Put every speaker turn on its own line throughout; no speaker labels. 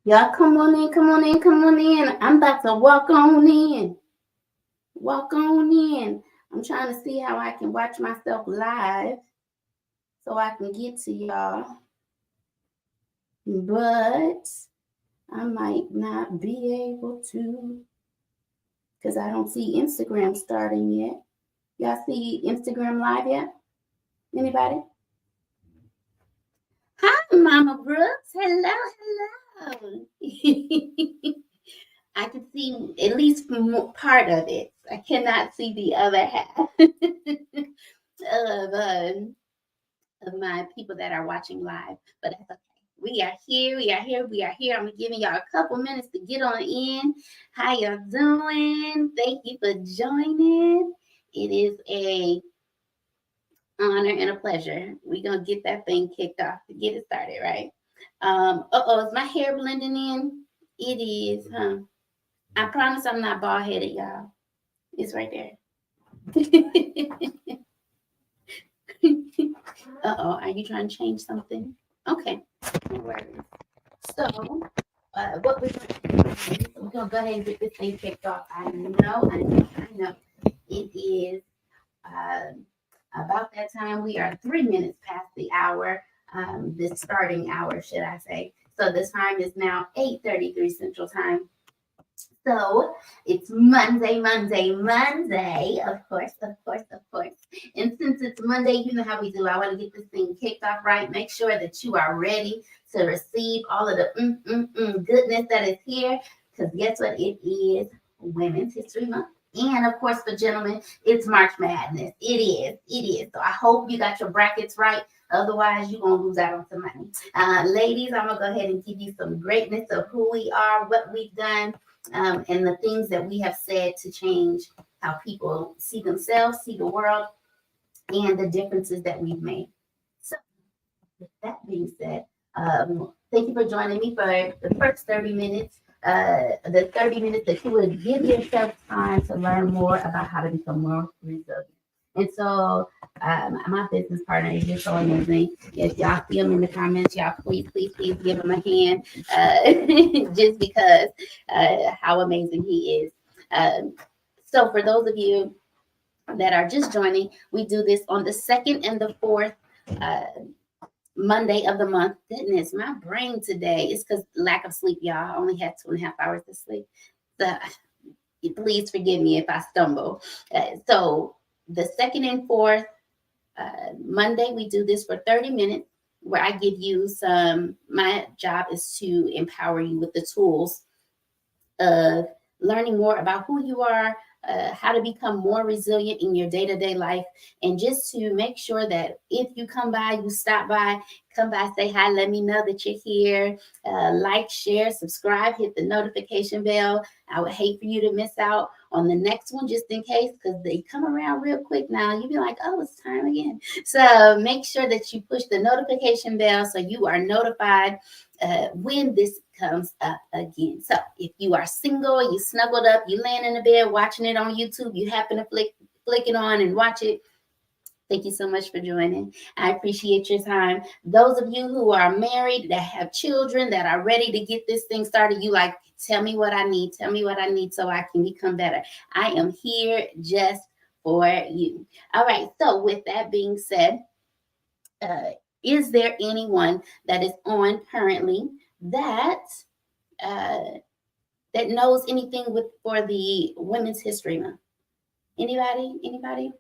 Y'all come on in, come on in, come on in. I'm about to walk on in. Walk on in. I'm trying to see how I can watch myself live so I can get to y'all. But I might not be able to because I don't see Instagram starting yet. Y'all see Instagram live yet? Anybody? Hi, Mama Brooks. Hello, hello. I can see at least part of it. I cannot see the other half of, my people that are watching live, but that's okay. We are here. We are here. We are here. I'm giving y'all a couple minutes to get on in. How y'all doing? Thank you for joining. It is a honor and a pleasure. We're gonna get that thing kicked off to get it started, right? Is my hair blending in? It is, huh? I promise I'm not bald headed, y'all. It's right there. Are you trying to change something? Okay, no worries. So, what we're gonna go ahead and get this thing kicked off. I know. It is about that time. We are 3 minutes past the hour, the starting hour, should I say. So the time is now 8:33 Central Time. So it's Monday, Monday, Monday. Of course, of course, of course. And since it's Monday, you know how we do. I want to get this thing kicked off right. Make sure that you are ready to receive all of the goodness that is here. Because guess what? It is Women's History Month. And of course, for gentlemen, it's March Madness. It is. It is. So I hope you got your brackets right. Otherwise, you're going to lose out on some money. Ladies, I'm going to go ahead and give you some greatness of who we are, what we've done, and the things that we have said to change how people see themselves, see the world, and the differences that we've made. So, with that being said, thank you for joining me for the first 30 minutes. The 30 minutes that you would give yourself time to learn more about how to become more resilient. And so, my business partner is just so amazing. If y'all see him in the comments, y'all please give him a hand, just because how amazing he is. So, for those of you that are just joining, we do this on the second and the fourth uh, Monday of the month. Goodness, my brain today is because lack of sleep, y'all. I only had 2.5 hours of sleep. So please forgive me if I stumble. So the second and fourth Monday, we do this for 30 minutes where I give you my job is to empower you with the tools of learning more about who you are, how to become more resilient in your day-to-day life, and just to make sure that if you come by, you stop by, come by, say hi, let me know that you're here, like, share, subscribe, hit the notification bell. I would hate for you to miss out on the next one just in case, because they come around real quick now. You'll be like, oh, it's time again. So make sure that you push the notification bell so you are notified when this comes up again. So if you are single, you snuggled up, you laying in the bed watching it on YouTube, you happen to flick it on and watch it. Thank you so much for joining. I appreciate your time. Those of you who are married, that have children, that are ready to get this thing started, you like, tell me what I need. Tell me what I need so I can become better. I am here just for you. All right. So with that being said, is there anyone that is on currently that that knows anything with for the Women's History Month? Anybody? Anybody?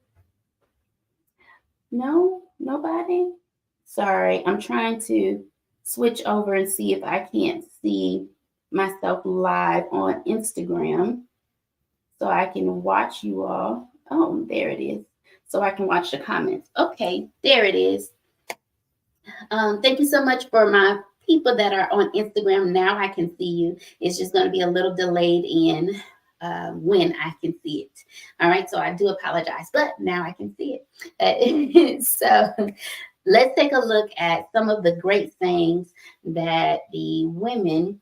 No? Nobody? Sorry, I'm trying to switch over and see if I can't see myself live on Instagram so I can watch you all. Oh, there it is. So I can watch the comments. Okay, there it is. Thank you so much for my people that are on Instagram. Now I can see you. It's just going to be a little delayed in when I can see it. All right, so I do apologize, but now I can see it. So let's take a look at some of the great things that the women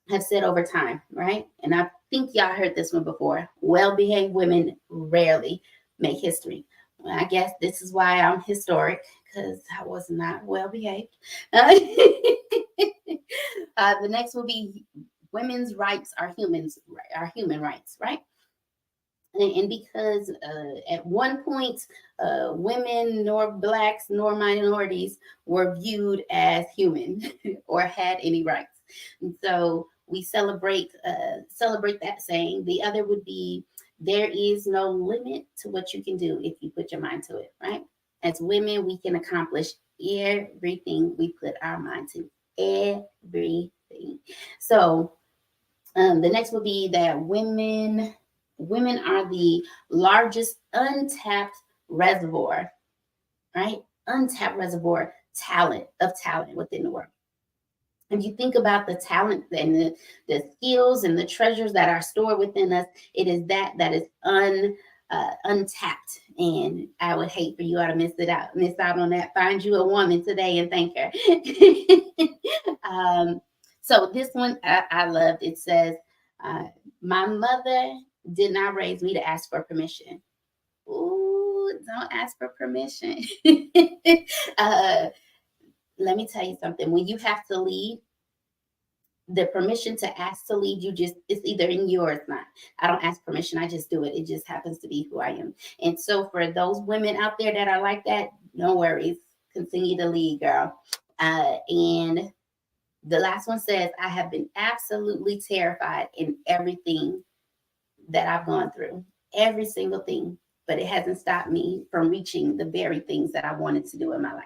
have said over time, right? And I think y'all heard this one before. Well-behaved women rarely make history. I guess this is why I'm historic, because I was not well behaved. Uh, the next will be women's rights are human rights, right? And because at one point, women nor blacks nor minorities were viewed as human or had any rights, and so we celebrate that saying. The other would be there is no limit to what you can do if you put your mind to it. Right? As women, we can accomplish everything we put our mind to. Everything. So the next would be that women are the largest untapped reservoir, right? Untapped reservoir talent within the world. If you think about the talent and the skills and the treasures that are stored within us, it is that is untapped. And I would hate for you all to miss out on that. Find you a woman today and thank her. So this one I loved. It says, uh, "My mother did not raise me to ask for permission." Ooh, don't ask for permission. uh, Let me tell you something. When you have to lead, the permission to ask to lead, you just, it's either in you or it's not. I don't ask permission, I just do it. It just happens to be who I am. And so for those women out there that are like that, no worries. Continue to lead, girl. And the last one says, I have been absolutely terrified in everything that I've gone through, every single thing, but it hasn't stopped me from reaching the very things that I wanted to do in my life.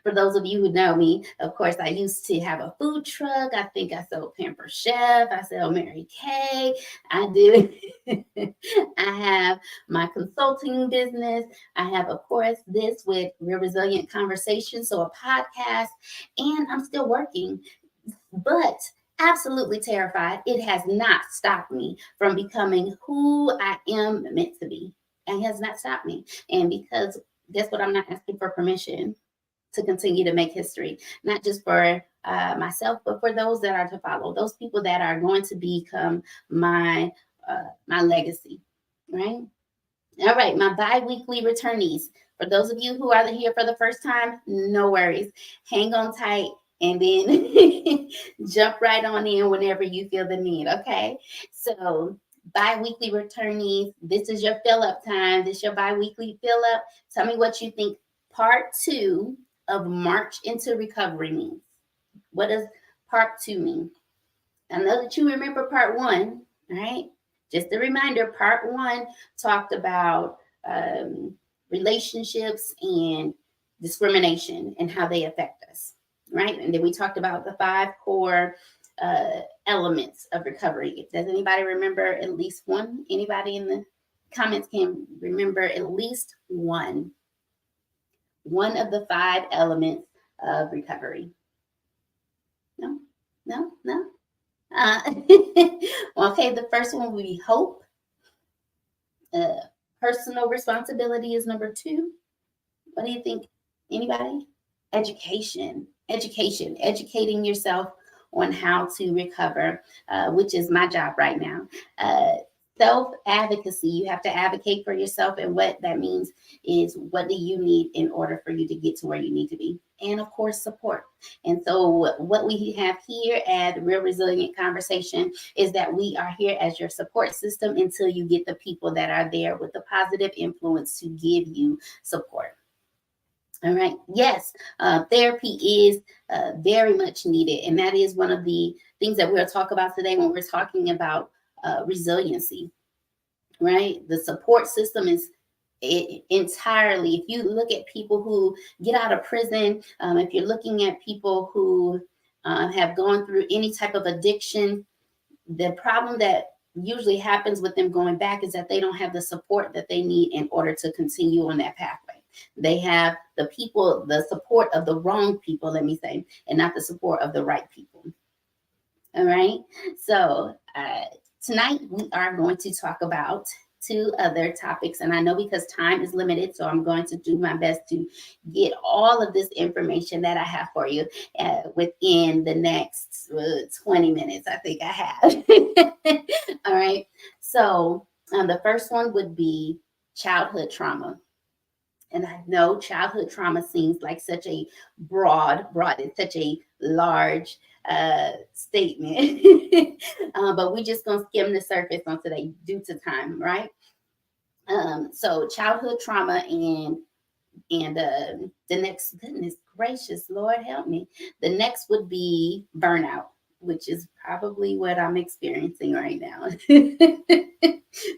For those of you who know me, of course, I used to have a food truck. I think I sold Pamper Chef. I sell Mary Kay. I do. I have my consulting business. I have, of course, this with Real Resilient Conversations, so a podcast, and I'm still working, but absolutely terrified. It has not stopped me from becoming who I am meant to be. And has not stopped me. And because guess what? I'm not asking for permission to continue to make history, not just for myself, but for those that are to follow, those people that are going to become my legacy, right? All right, my bi-weekly returnees. For those of you who are here for the first time, no worries. Hang on tight and then jump right on in whenever you feel the need, okay? So bi-weekly returnees, this is your fill-up time. This is your bi-weekly fill-up. Tell me what you think part 2 of March into Recovery means. What does part 2 mean? I know that you remember part 1, right? Just a reminder, part 1 talked about relationships and discrimination and how they affect us, right? And then we talked about the 5 core elements of recovery. Does anybody remember at least one? Anybody in the comments can remember at least one of the 5 elements of recovery? No, no, no. Okay, the first one would be hope. Personal responsibility is number 2. What do you think? Anybody? Educating yourself on how to recover, which is my job right now. Self-advocacy, you have to advocate for yourself, and what that means is what do you need in order for you to get to where you need to be, and of course support. And so what we have here at Real Resilient Conversation is that we are here as your support system until you get the people that are there with the positive influence to give you support. All right. Yes, therapy is very much needed. And that is one of the things that we'll talk about today when we're talking about resiliency, right? The support system is entirely, if you look at people who get out of prison, if you're looking at people who have gone through any type of addiction, the problem that usually happens with them going back is that they don't have the support that they need in order to continue on that pathway. They have the support of the wrong people, let me say, and not the support of the right people. All right. So tonight we are going to talk about 2 other topics. And I know because time is limited, so I'm going to do my best to get all of this information that I have for you within the next 20 minutes, I think I have. All right. So the first one would be childhood trauma. And I know childhood trauma seems like such a it's such a large statement. But we're just going to skim the surface on today due to time, right? So childhood trauma and the next, goodness gracious, Lord help me. The next would be burnout, which is probably what I'm experiencing right now.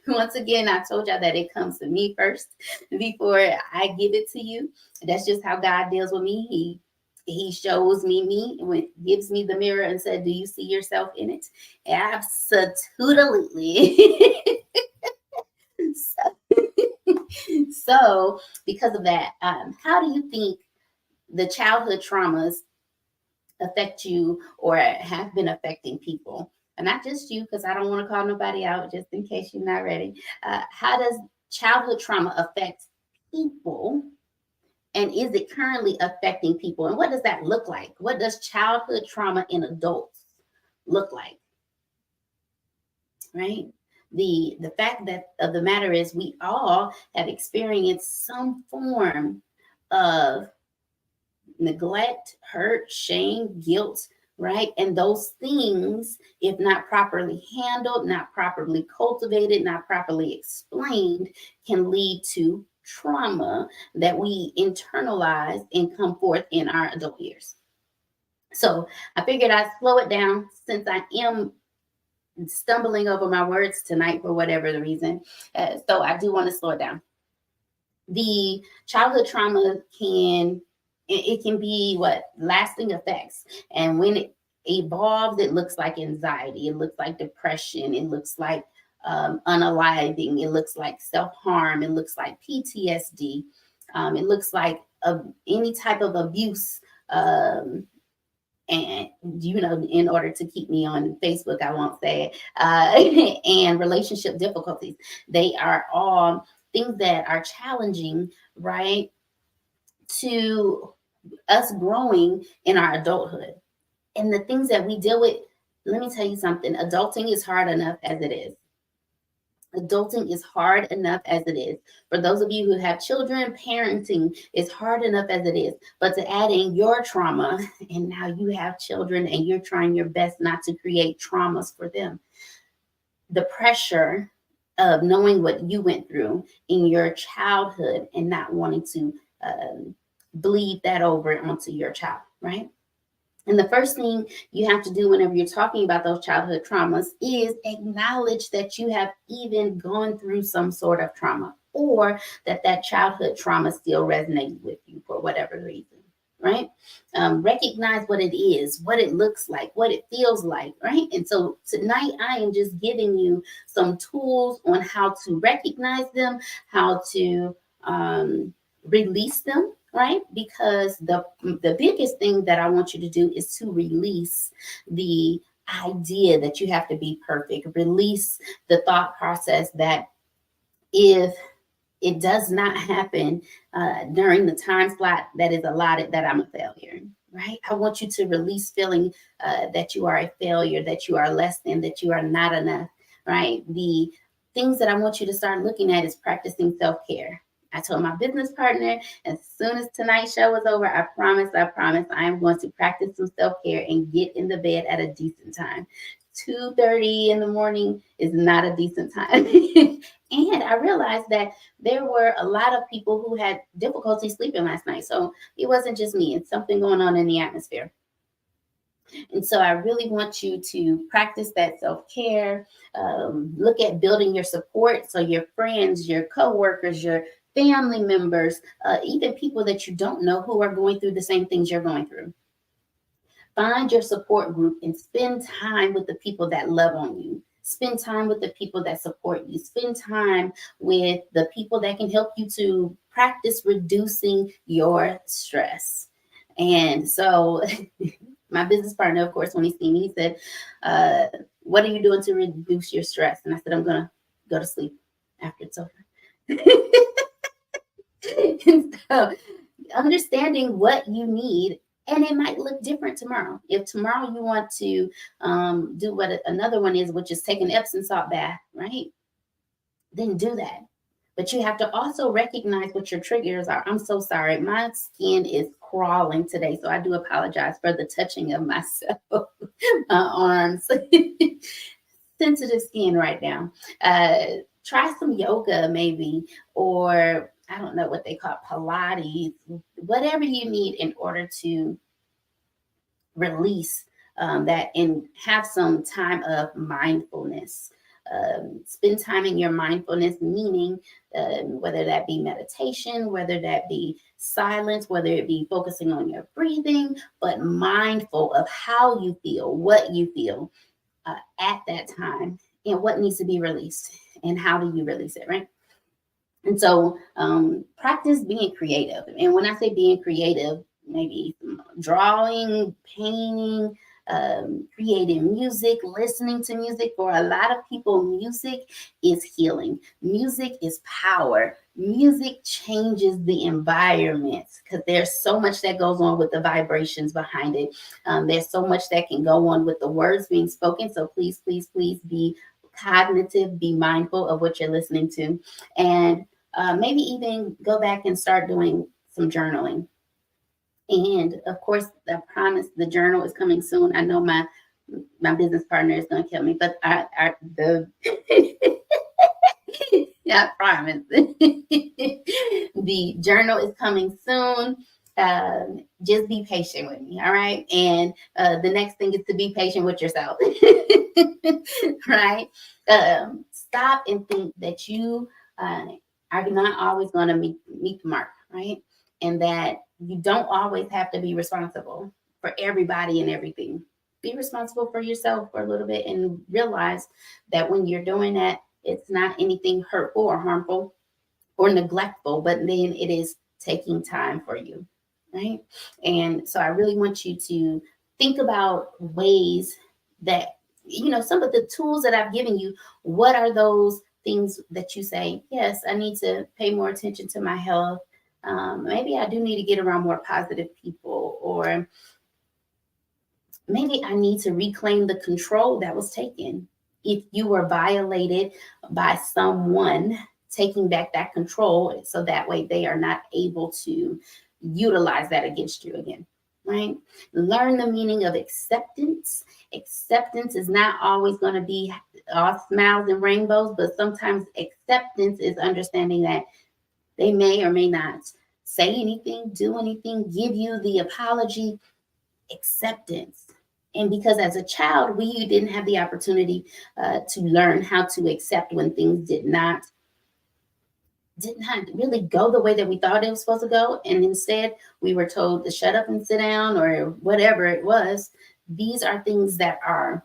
Once again, I told y'all that it comes to me first before I give it to you. That's just how God deals with me. He shows me when gives me the mirror and said, "Do you see yourself in it?" Absolutely. so, so, because of that, how do you think the childhood traumas affect you or have been affecting people? And not just you, because I don't want to call nobody out, just in case you're not ready. How does childhood trauma affect people? And is it currently affecting people? And what does that look like? What does childhood trauma in adults look like? Right? The fact that of the matter is we all have experienced some form of neglect, hurt, shame, guilt, right? And those things, if not properly handled, not properly cultivated, not properly explained, can lead to trauma that we internalize and come forth in our adult years. So I figured I'd slow it down since I am stumbling over my words tonight for whatever the reason. So I do want to slow it down. The childhood trauma can be what lasting effects, and when it evolves, it looks like anxiety, it looks like depression, it looks like unaliving, it looks like self-harm, it looks like PTSD, it looks like any type of abuse. And in order to keep me on Facebook, I won't say it, and relationship difficulties. They are all things that are challenging, right, to us growing in our adulthood. And the things that we deal with, let me tell you something, adulting is hard enough as it is. Adulting is hard enough as it is. For those of you who have children, parenting is hard enough as it is. But to add in your trauma, and now you have children and you're trying your best not to create traumas for them. The pressure of knowing what you went through in your childhood and not wanting to bleed that over onto your child, right? And the first thing you have to do whenever you're talking about those childhood traumas is acknowledge that you have even gone through some sort of trauma, or that childhood trauma still resonates with you for whatever reason, right? Recognize what it is, what it looks like, what it feels like, right? And so tonight I am just giving you some tools on how to recognize them, how to release them, right? Because the biggest thing that I want you to do is to release the idea that you have to be perfect. Release the thought process that if it does not happen during the time slot that is allotted, that I'm a failure, right? I want you to release feeling that you are a failure, that you are less than, that you are not enough, right? The things that I want you to start looking at is practicing self-care. I told my business partner, as soon as tonight's show was over, I promise, I am going to practice some self-care and get in the bed at a decent time. 2:30 in the morning is not a decent time. And I realized that there were a lot of people who had difficulty sleeping last night. So it wasn't just me. It's something going on in the atmosphere. And so I really want you to practice that self-care. Look at building your support. So your friends, your coworkers, your family members, even people that you don't know who are going through the same things you're going through. Find your support group and spend time with the people that love on you. Spend time with the people that support you. Spend time with the people that can help you to practice reducing your stress. And so my business partner, of course, when he seen me, he said, what are you doing to reduce your stress? And I said, I'm going to go to sleep after it's over. And so understanding what you need, and it might look different tomorrow. If tomorrow you want to do what another one is, which is take an Epsom salt bath, right? Then do that. But you have to also recognize what your triggers are. I'm so sorry. My skin is crawling today, so I do apologize for the touching of myself, my arms. Sensitive skin right now. Try some yoga, maybe, or I don't know what they call it, Pilates, whatever you need in order to release that and have some time of mindfulness. Spend time in your mindfulness, meaning whether that be meditation, whether that be silence, whether it be focusing on your breathing, but mindful of how you feel, what you feel at that time, and what needs to be released, and how do you release it, right? And so practice being creative. And when I say being creative, maybe drawing, painting, creating music, listening to music. For a lot of people, music is healing. Music is power. Music changes the environment because there's so much that goes on with the vibrations behind it. There's so much that can go on with the words being spoken. So please, please, please be cognitive, be mindful of what you're listening to. And maybe even go back and start doing some journaling. And of course, I promise the journal is coming soon. I know my business partner is going to kill me, but the yeah, I promise. The journal is coming soon. Just be patient with me, all right? And the next thing is to be patient with yourself, right? Stop and think that you are not always going to meet the mark, right? And that you don't always have to be responsible for everybody and everything. Be responsible for yourself for a little bit and realize that when you're doing that, it's not anything hurtful or harmful or neglectful, but then it is taking time for you, right? And so I really want you to think about ways that, some of the tools that I've given you, what are those things that you say, yes, I need to pay more attention to my health. Maybe I do need to get around more positive people, or maybe I need to reclaim the control that was taken. If you were violated by someone, taking back that control so that way they are not able to utilize that against you again, right? Learn the meaning of acceptance. Acceptance is not always going to be all smiles and rainbows, but sometimes acceptance is understanding that they may or may not say anything, do anything, give you the apology. Acceptance. And because as a child, we didn't have the opportunity to learn how to accept when things did not really go the way that we thought it was supposed to go. And instead, we were told to shut up and sit down or whatever it was. These are things that are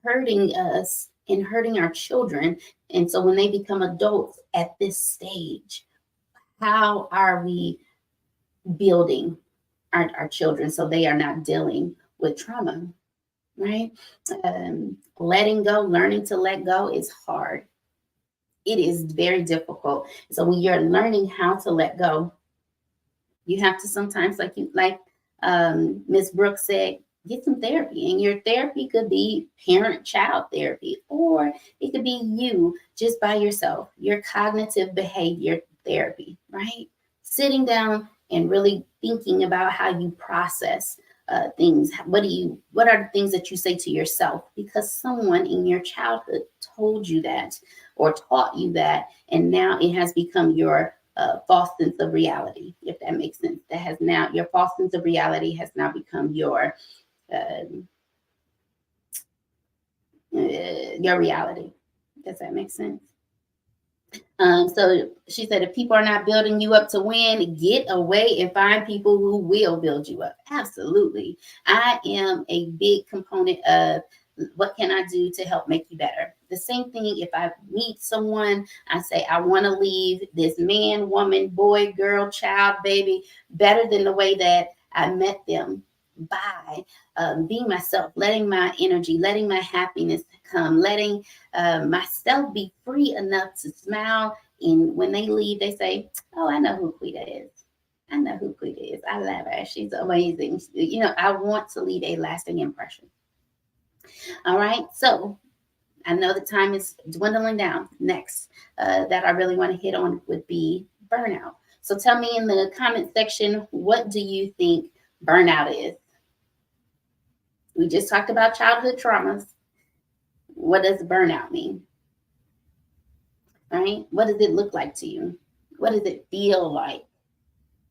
hurting us and hurting our children. And so when they become adults at this stage, how are we building our children so they are not dealing with trauma, right? Letting go, learning to let go is hard. It is very difficult. So when you're learning how to let go, you have to sometimes, like Miss Brooks said, get some therapy. And your therapy could be parent-child therapy, or it could be you just by yourself, your cognitive behavior therapy, right? Sitting down and really thinking about how you process things. What are the things that you say to yourself because someone in your childhood told you that or taught you that, and now it has become your false sense of reality, if that makes sense. That has now, your false sense of reality has now become your reality. Does that make sense? So she said, if people are not building you up to win, get away and find people who will build you up. Absolutely. I am a big component of what can I do to help make you better? The same thing, if I meet someone, I say, I want to leave this man, woman, boy, girl, child, baby, better than the way that I met them by being myself, letting my energy, letting my happiness come, letting myself be free enough to smile. And when they leave, they say, oh, I know who Quita is. I know who Quita is. I love her. She's amazing. I want to leave a lasting impression. All right. So I know the time is dwindling down. Next, that I really want to hit on would be burnout. So tell me in the comment section, what do you think burnout is? We just talked about childhood traumas. What does burnout mean? Right? What does it look like to you? What does it feel like?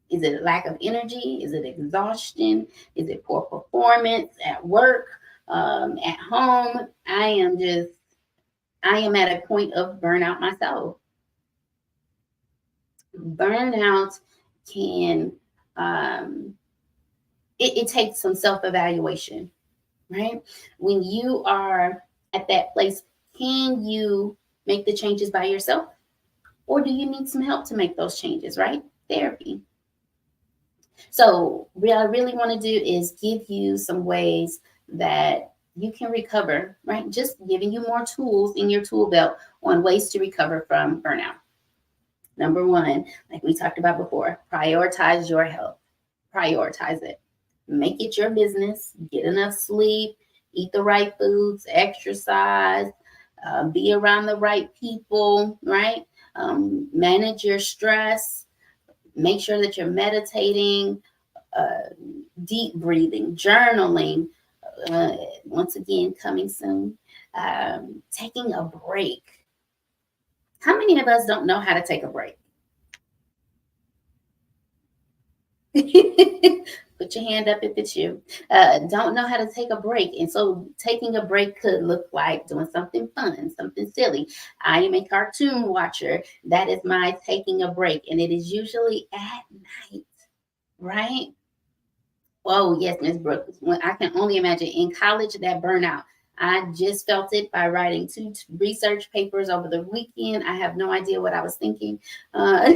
Is it a lack of energy? Is it exhaustion? Is it poor performance at work, at home? I am at a point of burnout myself. Burnout can, um, it takes some self evaluation, right? When you are at that place, can you make the changes by yourself? Or do you need some help to make those changes, right? Therapy. So, what I really want to do is give you some ways that you can recover, right? Just giving you more tools in your tool belt on ways to recover from burnout. Number one, like we talked about before, prioritize your health. Prioritize it. Make it your business. Get enough sleep. Eat the right foods. Exercise. Be around the right people, right? Manage your stress. Make sure that you're meditating, uh, deep breathing, journaling. Once again, coming soon. Taking a break. How many of us don't know how to take a break? Put your hand up if it's you. Don't know how to take a break. And so taking a break could look like doing something fun, something silly. I am a cartoon watcher. That is my taking a break. And it is usually at night, right? Oh, yes, Miss Brooks. When I can only imagine in college that burnout. I just felt it by writing two research papers over the weekend. I have no idea what I was thinking. Uh,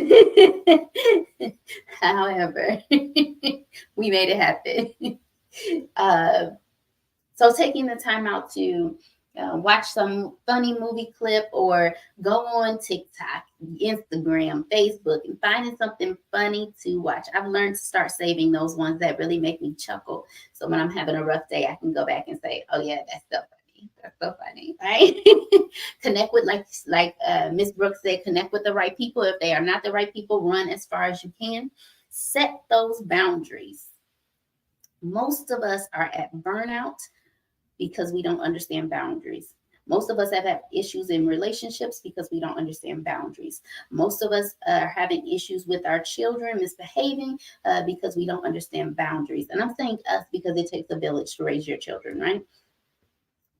However, we made it happen. Uh, so taking the time out to watch some funny movie clip or go on TikTok, Instagram, Facebook, and finding something funny to watch. I've learned to start saving those ones that really make me chuckle. So when I'm having a rough day, I can go back and say, "Oh yeah, that's so funny. That's so funny." Right? Connect with Miss Brooks said, connect with the right people. If they are not the right people, run as far as you can. Set those boundaries. Most of us are at burnout because we don't understand boundaries. Most of us have had issues in relationships because we don't understand boundaries. Most of us are having issues with our children misbehaving because we don't understand boundaries. And I'm saying us because it takes a village to raise your children, right?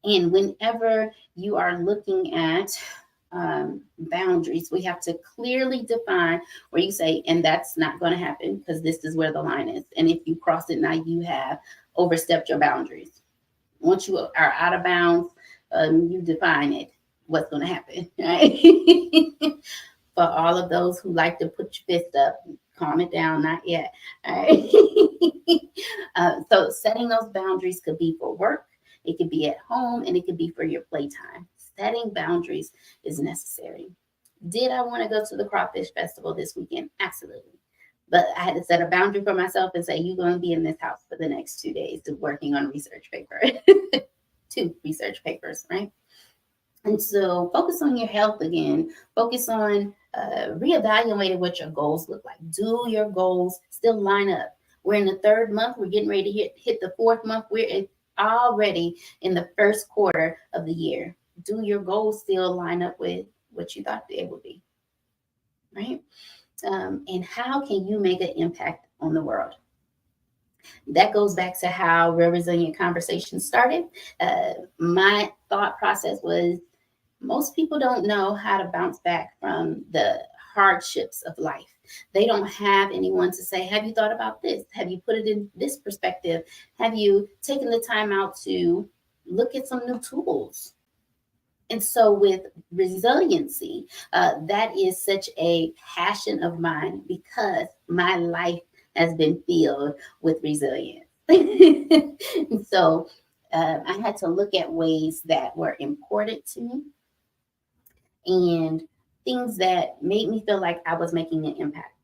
And whenever you are looking at boundaries, we have to clearly define where you say, and that's not going to happen because this is where the line is. And if you cross it now, you have overstepped your boundaries. Once you are out of bounds, you define it. What's going to happen, right? For all of those who like to put your fist up, calm it down, not yet. All right. So setting those boundaries could be for work, it could be at home, and it could be for your playtime. Setting boundaries is necessary. Did I want to go to the crawfish festival this weekend? Absolutely. But I had to set a boundary for myself and say, you're going to be in this house for the next 2 days working on research paper. 2 research papers, right? And so focus on your health again. Focus on reevaluating what your goals look like. Do your goals still line up? We're in the third month. We're getting ready to hit the fourth month. We're already in the first quarter of the year. Do your goals still line up with what you thought they would be? Right? And how can you make an impact on the world? That goes back to how Real Resilient Conversation started. My thought process was most people don't know how to bounce back from the hardships of life. They don't have anyone to say, have you thought about this? Have you put it in this perspective? Have you taken the time out to look at some new tools? And so with resiliency, that is such a passion of mine because my life has been filled with resilience. So I had to look at ways that were important to me and things that made me feel like I was making an impact.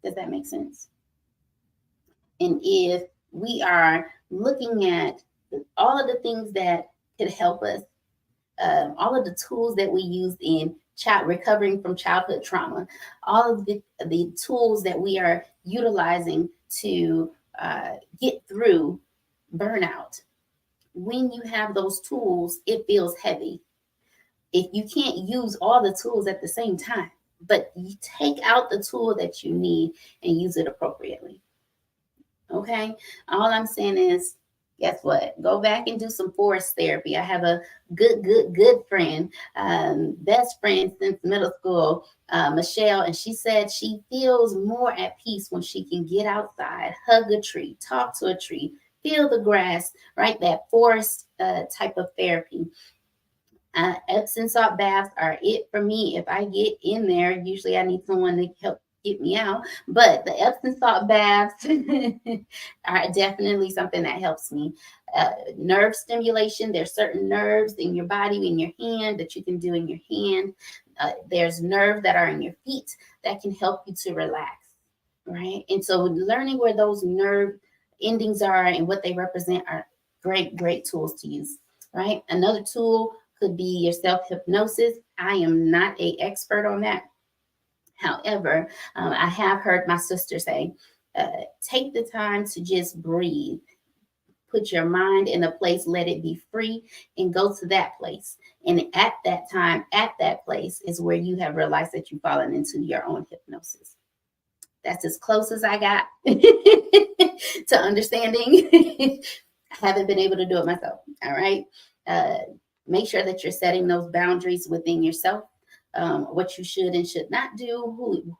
Does that make sense? And if we are looking at all of the things that could help us, all of the tools that we used in recovering from childhood trauma, all of the tools that we are utilizing to get through burnout. When you have those tools, it feels heavy. If you can't use all the tools at the same time, but you take out the tool that you need and use it appropriately. Okay. All I'm saying is, guess what? Go back and do some forest therapy. I have a good friend, best friend since middle school, Michelle, and she said she feels more at peace when she can get outside, hug a tree, talk to a tree, feel the grass, right? That forest type of therapy. Epsom salt baths are it for me. If I get in there, usually I need someone to help get me out. But the Epsom salt baths are definitely something that helps me. Nerve stimulation. There's certain nerves in your body, in your hand, that you can do in your hand. There's nerves that are in your feet that can help you to relax, right? And so learning where those nerve endings are and what they represent are great tools to use, right? Another tool could be your self-hypnosis. I am not an expert on that. However, I have heard my sister say, take the time to just breathe. Put your mind in a place, let it be free, and go to that place. And at that time, at that place is where you have realized that you've fallen into your own hypnosis. That's as close as I got to understanding. I haven't been able to do it myself. All right. Make sure that you're setting those boundaries within yourself, what you should and should not do,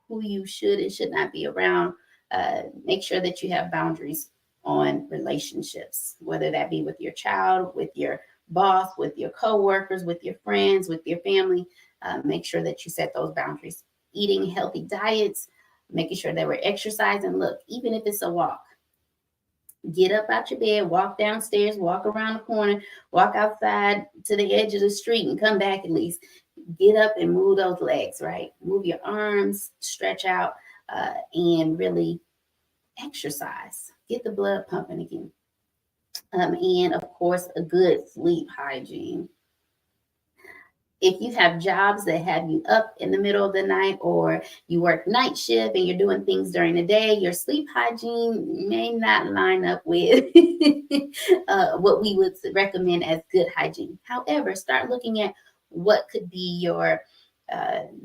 who you should and should not be around. Make sure that you have boundaries on relationships, whether that be with your child, with your boss, with your coworkers, with your friends, with your family. Make sure that you set those boundaries. Eating healthy diets, making sure that we're exercising. Look, even if it's a walk, get up out your bed, walk downstairs, walk around the corner, walk outside to the edge of the street and come back at least. Get up and move those legs, right? Move your arms, stretch out, and really exercise. Get the blood pumping again. And of course, a good sleep hygiene. If you have jobs that have you up in the middle of the night, or you work night shift and you're doing things during the day, your sleep hygiene may not line up with what we would recommend as good hygiene. However, start looking at what could be your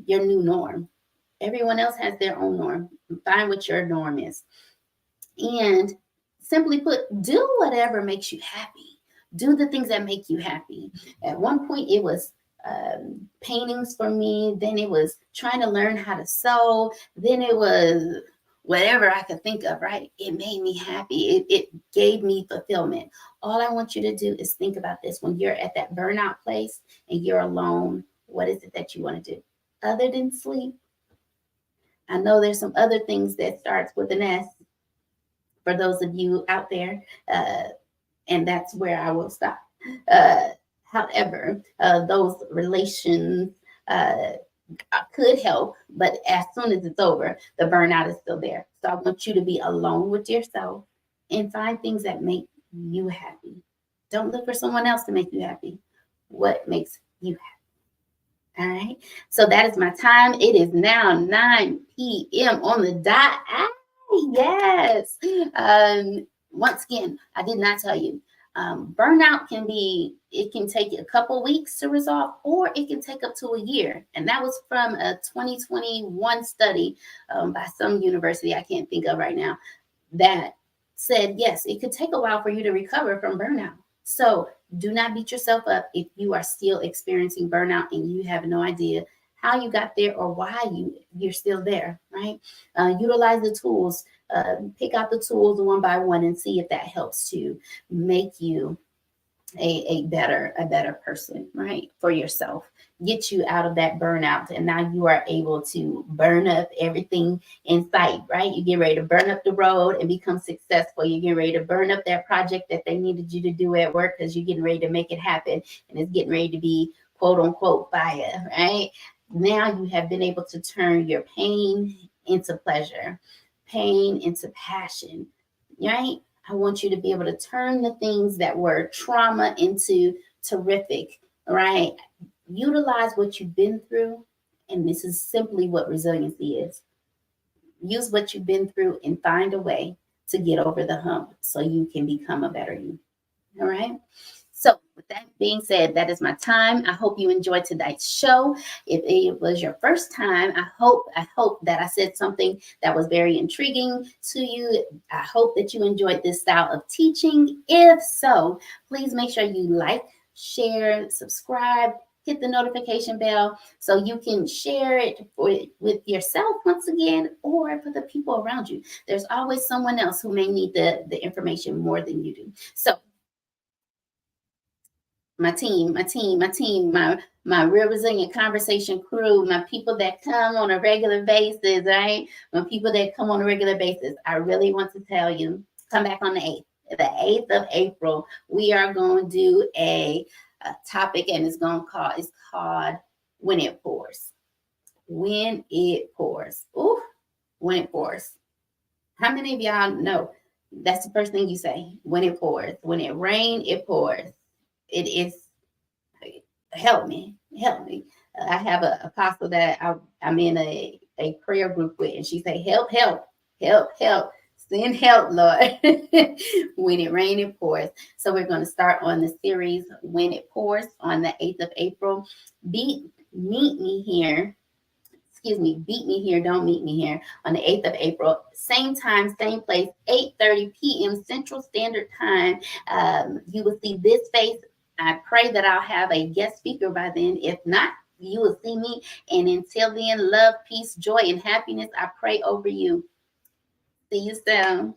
new norm. Everyone else has their own norm. Find what your norm is. And simply put, do whatever makes you happy. Do the things that make you happy. At one point, it was paintings for me. Then it was trying to learn how to sew. Then it was whatever I could think of, right? It made me happy. It gave me fulfillment. All I want you to do is think about this. When you're at that burnout place and you're alone, what is it that you want to do? Other than sleep. I know there's some other things that starts with an S for those of you out there. And that's where I will stop. However, those relations could help, but as soon as it's over, the burnout is still there. So I want you to be alone with yourself and find things that make you happy. Don't look for someone else to make you happy. What makes you happy? All right. So that is my time. It is now 9 p.m. on the dot. Yes. Once again, I did not tell you. Burnout it can take a couple weeks to resolve, or it can take up to a year. And that was from a 2021 study by some university I can't think of right now that said, yes, it could take a while for you to recover from burnout. So do not beat yourself up if you are still experiencing burnout and you have no idea how you got there or why you're still there, right? Utilize the tools. Pick out the tools one by one and see if that helps to make you a better person, right? For yourself. Get you out of that burnout. And now you are able to burn up everything in sight, right? You get ready to burn up the road and become successful. You get ready to burn up that project that they needed you to do at work because you're getting ready to make it happen. And it's getting ready to be quote unquote fire, right? Now you have been able to turn your pain into pleasure, pain into passion, right? I want you to be able to turn the things that were trauma into terrific All right. Utilize what you've been through. And this is simply what resiliency is. Use what you've been through and find a way to get over the hump so you can become a better you. All right. So, with that being said, that is my time. I hope you enjoyed tonight's show. If it was your first time, I hope that I said something that was very intriguing to you. I hope that you enjoyed this style of teaching. If so, please make sure you like, share, subscribe, hit the notification bell so you can share it with yourself once again or for the people around you. There's always someone else who may need the information more than you do. So my real resilient conversation crew, my people that come on a regular basis, right? My people that come on a regular basis, I really want to tell you, come back on the 8th. The 8th of April, we are going to do a topic and it's called When It Pours. When it pours. Ooh, when it pours. How many of y'all know that's the first thing you say? When it pours. When it rains, it pours. It is, help me. I have an apostle that I'm in a prayer group with, and she say, help, send help, Lord. When it rains, it pours. So we're going to start on the series When It Pours on the 8th of April. Meet me here. Excuse me, beat me here, don't meet me here, on the 8th of April. Same time, same place, 8:30 p.m. Central Standard Time. You will see this face. I pray that I'll have a guest speaker by then. If not, you will see me. And until then, love, peace, joy, and happiness, I pray over you. See you soon.